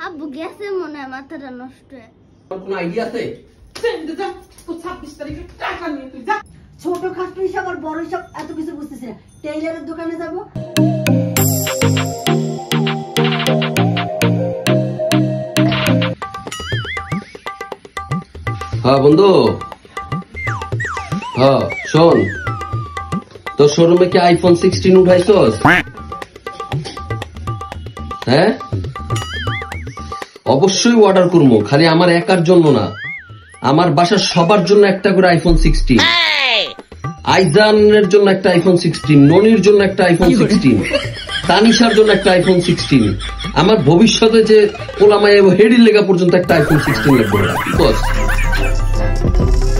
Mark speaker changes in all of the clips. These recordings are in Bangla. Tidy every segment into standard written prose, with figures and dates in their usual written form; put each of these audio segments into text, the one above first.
Speaker 1: আব্বু গেছে মনে হয় মাথাটা নষ্ট হয়ে।
Speaker 2: কোন আইডিয়া আছে?
Speaker 3: ছোট খাটো হিসাব আর বড় হিসাব এত কিছু বুঝতেছি না। টেইলারের দোকানে যাব।
Speaker 2: হ্যাঁ বন্ধু, হ্যাঁ শোন, তোর শোরুমে কি আইফোন 16 উঠাইছস? হ্যাঁ অবশ্যই অর্ডার করবো, খালি আমার একার জন্য না, আমার বাসার সবার জন্য একটা করে আইফোন 16, আইজানের জন্য একটা আইফোন 16, ননির জন্য একটা আইফোন 16, তানিশার জন্য একটা আইফোন 16, আমার ভবিষ্যতে যে পোলামায় হেডির লেগা পর্যন্ত একটা আইফোন 16 লাগবে।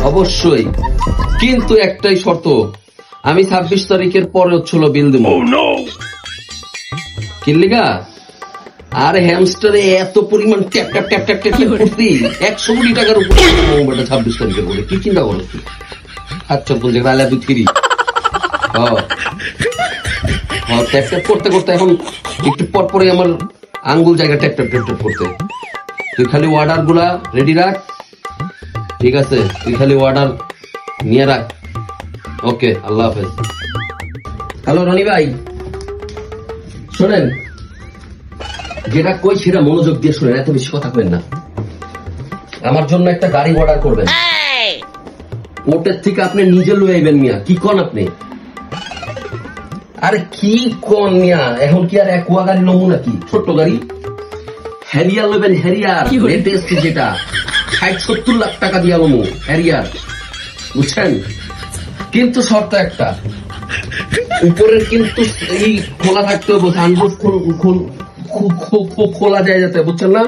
Speaker 2: অবশ্যই, কিন্তু একটাই শর্ত, আমি 26 তারিখের পরে হচ্ছিল বিল দেবো। কিল্লিগা আরে হ্যামস্টারে এত পরিমাণ tap tap tap tap tap করতি 100 কোটি টাকার উপরে 26 তারিখের পরে কি চিন্তা করো? আচ্ছা বলছে রালা বুথিরি ট্যাপ ট্যাপ করতে করতে এখন একটু পর পরে আমার আঙ্গুল জায়গা ট্যাপ ট্যাপ ট্যাপ ট্যাপ করতে। তুই খালি অর্ডার গুলা রেডি রাখ, ঠিক আছে? তুই খালি অর্ডার নিয়ে রাখ। ওকে, আল্লাহ হাফেজ। হ্যালো রনি ভাই, শোনেন, যেটা কই সেটা মনোযোগ দিয়ে শোনেন, এত বেশি কথা কইেন না। আমার জন্য একটা গাড়ি অর্ডার করবেন, পোর্টের থেকে আপনি নিজে লয়ে আইবেন মিয়া। কি কোন আপনি? আরে কি কোন মিয়া, এখন কি আর একোয়া গাড়ি লমু নাকি? ছোট্ট গাড়ি হ্যারিয়ার লবেন, হ্যারিয়ার লেটেস্ট, যেটা 60-70 লাখ টাকা দিয়া লমু হ্যারিয়ার, বুঝছেন? কিন্তু শর্ত একটা, উপরের কিন্তু এই খোলা থাকতে হবে, সানরুফ খোলা যায় যাতে, বুঝছেন না?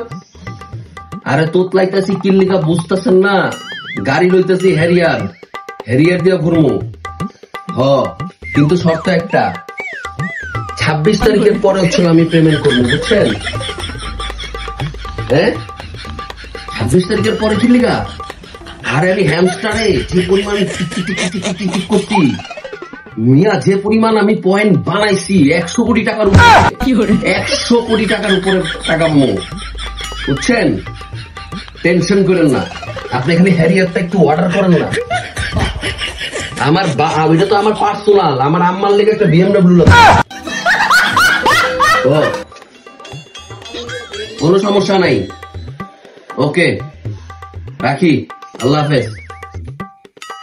Speaker 2: আরে তোত লাইতাছি কিল্লিকা, বুঝতেছেন না? গাড়ি লইতেছি হ্যারিয়ার, হ্যারিয়ার দিয়ে ঘুরমু। কিন্তু শর্ত একটা, 26 তারিখের পরে হচ্ছিল আমি পেমেন্ট করবো, বুঝছেন? হ্যাঁ 26 তারিখের পরে কিল্লিকা। আরে আমি হ্যামস্টারে যে পরিমাণ করছি মিয়া, যে পরিমাণ আমি পয়েন্ট বানাইছি 100 কোটি টাকার উপরে, 100 কোটি টাকার উপরে টাকা মো, বুঝছেন? টেনশন করেন না, আপনি এখানে হ্যারিয়ারটা একটু অর্ডার করেন না। আমার ওইটা তো আমার পার্সোনাল, আমার আম্মার লেগে একটা BMW লাগে। কোনো সমস্যা নাই, ওকে রাখি, আল্লাহ হাফেজ।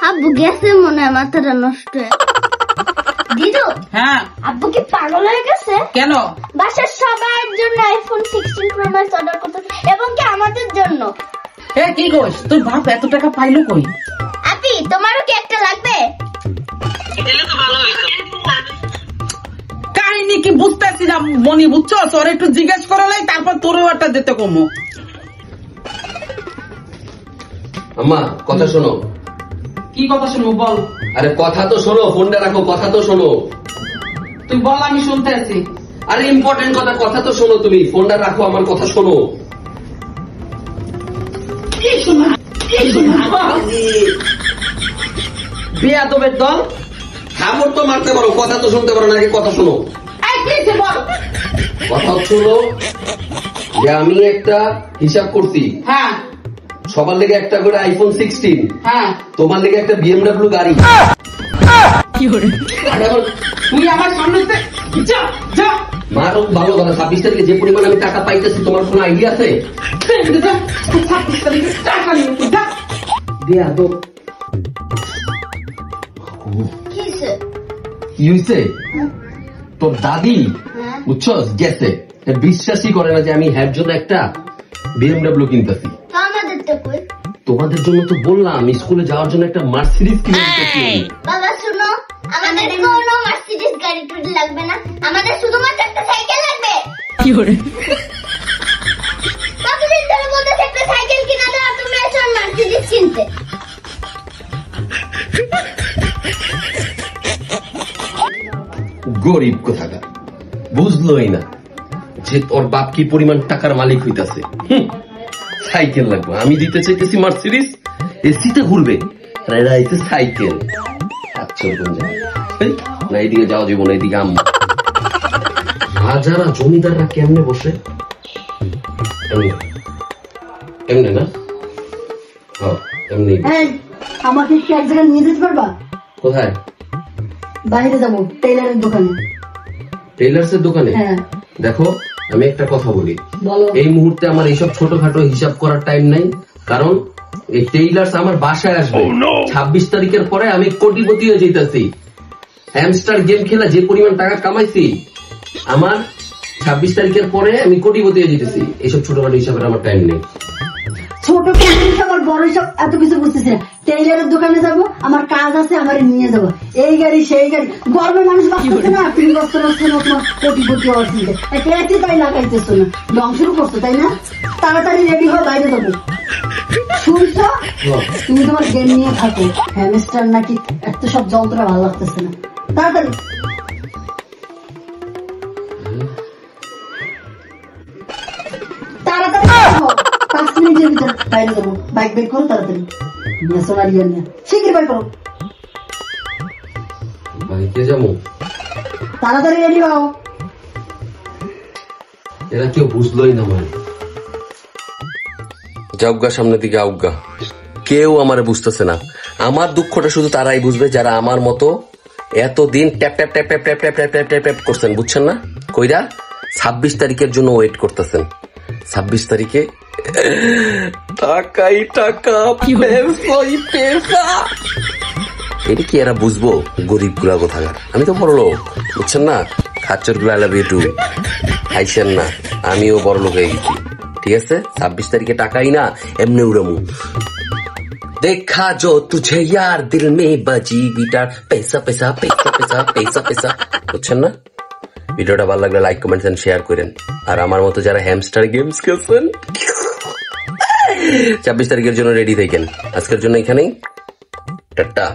Speaker 1: আব্বু গেছে মনে হয় মাথাটা নষ্ট হয়ে। দিদু,
Speaker 4: হ্যাঁ
Speaker 1: আব্বু কি পাগল হয়ে গেছে?
Speaker 4: কেন?
Speaker 1: বাসার সবার জন্য আইফোন 16 প্রো ম্যাক্স অর্ডার করতে, এবং কি আমাদের জন্য।
Speaker 4: কি কইস? তোর বাপ এত টাকা পাইলো কই?
Speaker 1: আপি, তোমারও কি একটা লাগবে?
Speaker 4: কাহিনী কি বুঝতেছি না মনি, বুঝছো? তোর একটু জিজ্ঞেস করালাই, তারপর তোরও একটা দিতে কমো।
Speaker 2: আম্মা কথা শোনো।
Speaker 4: কি কথা শুনবো বল?
Speaker 2: আরে কথা তো শোনো, ফোনটা রাখো, কথা তো শোনো।
Speaker 4: তুই বল, আমি শুনতে আছি।
Speaker 2: আরে ইম্পর্টেন্ট কথা, কথা তো শোনো, তুমি ফোনটা রাখো, আমার কথা শোনো।
Speaker 4: বেয়াদবের দল,
Speaker 2: থামর তো মারতে পারো, কথা তো শুনতে পারো না, আগে কথা শোনো। কথা হচ্ছিল যে আমি একটা হিসাব করছি,
Speaker 4: হ্যাঁ
Speaker 2: সবার লেগে একটা করে আইফোন 16,
Speaker 4: হ্যাঁ,
Speaker 2: তোমার লেগে একটা BMW গাড়ি।
Speaker 4: তুই আমার সামনে যা যা।
Speaker 2: মারো ভালো কথা, 26 তারিখে যে পরিমাণ আমি টাকা পাইতেছি, তোমার কোনো আইডিয়া আছে?
Speaker 4: 26 তারিখে টাকা নিয়ে যা।
Speaker 2: কি হয়েছে? তোর দাদি বুঝছস গেছে, বিশ্বাসই করে না যে আমি হ্যার জন্য একটা BMW কিনতেছি। তোমাদের জন্য তো বললাম, স্কুলে যাওয়ার জন্য একটা মার্সিডিজ কিনে দিতেছি।
Speaker 1: বাবা শুনো, আমাদের কোনো মার্সিডিজ গাড়ি টুডি লাগবে না, আমাদের শুধুমাত্র একটা সাইকেল লাগবে।
Speaker 4: কি করে?
Speaker 1: কতদিন ধরে বলতেছ একটা সাইকেল কিনা দাও, তুমি এসো মার্সিডিজ কিনতে।
Speaker 2: গরিব কোথাকার, বুঝলোই না যে তোর বাপ কি পরিমাণ টাকার মালিক হইতাছে। সাইকেল লাগবে, আমি দিতে চাইতেছি মার্সিডিজ, এসিতে ঘুরবে, সাইকেল। আচ্ছা না, এইদিকে যাওয়া যাবো না, এইদিকে আম্মা। রাজারা জমিদাররা কেমনে বসে এমনি এমনি না, এমনি।
Speaker 3: এই আমাকে কি এক জায়গায় নিয়ে যেতে পারবা?
Speaker 2: কোথায়?
Speaker 3: বাইরে যাবো, টেইলারের দোকানে।
Speaker 2: টেইলার্সের দোকানে?
Speaker 3: হ্যাঁ।
Speaker 2: দেখো আমি একটা কথা বলি,
Speaker 3: বলো।
Speaker 2: এই মুহূর্তে আমার এইসব ছোটখাটো হিসাব করার টাইম নাই, কারণ এই টেইলার্স আমার বাসায় আসবে 26 তারিখের পরে। আমি কোটিপতি হয়ে যেতেছি। হ্যামস্টার গেম খেলা যে পরিমাণ টাকা কামাইছি, আমার 26 তারিখের পরে আমি কোটিপতি হয়ে যেতেছি। এইসব ছোটখাটো হিসাবের আমার টাইম নেই।
Speaker 3: ছোট হিসাব আর বড় হিসাব এত কিছু বুঝতেছি না। টেইলারের দোকানে যাব, আমার কাজ আছে, আমার নিয়ে যাব। এই গাড়ি সেই গাড়ি, গর্বে মানুষ বাঁচতেছে না, তুমি বসতে বসতে না তোমার কোটিপতি হওয়ার চিন্তা। একে তাই লাগাইতেছো না, রং শুরু করছো তাই না? তাড়াতাড়ি রেডি হয়ে বাইরে যাবো। শুনছো? তুমি তোমার গেম নিয়ে থাকো। হ্যামস্টার নাকি এত সব যন্ত্র ভালো লাগতেছে না। তাড়াতাড়ি তাড়াতাড়ি 5 মিনিটের ভিতরে বাইরে যাবো। বাইক বের করো তাড়াতাড়ি, সোনার ইয়ে নিয়ে শিগগির বাইর করো।
Speaker 2: বাইকে যাবো?
Speaker 3: তাড়াতাড়ি রেডি হও।
Speaker 2: এরা কেউ বুঝলোই না মানে। যাওগা সামনের দিকে আউগা, কেউ আমারে বুঝতেছে না। আমার দুঃখটা শুধু তারাই বুঝবে যারা আমার মতো এতদিন tap tap tap tap tap tap tap tap tap tap করছেন, বুঝছেন না? কইরা 26 তারিখের জন্য ওয়েট করতেছেন। 26 তারিখে টাকাই টাকা, পয়সাই পয়সা। এটা কি এরা বুঝবো? গরিব গুলা কোথাকার। আমি তো বড় লোক, বুঝছেন না? খাচ্চর গুলা লাভ ইউ টু, খাইছেন না? আমিও বড় লোক হয়ে গেছি, ঠিক আছে? 26 তারিখে টাকাই না, এমনি উড়ামু। देखा जो तुझे यार दिल में बजी गिटार, पैसा पैसा पैसा पैसा पैसा पैसा। বুঝছেন না? ভিডিওটা ভালো লাগলে লাইক কমেন্টস এন্ড শেয়ার করেন। আর আমার মতো যারা হ্যামস্টার গেমস খেলছেন 26 তারিখের জন্য রেডি থাকেন। আজকের জন্য এখানেই টাটা।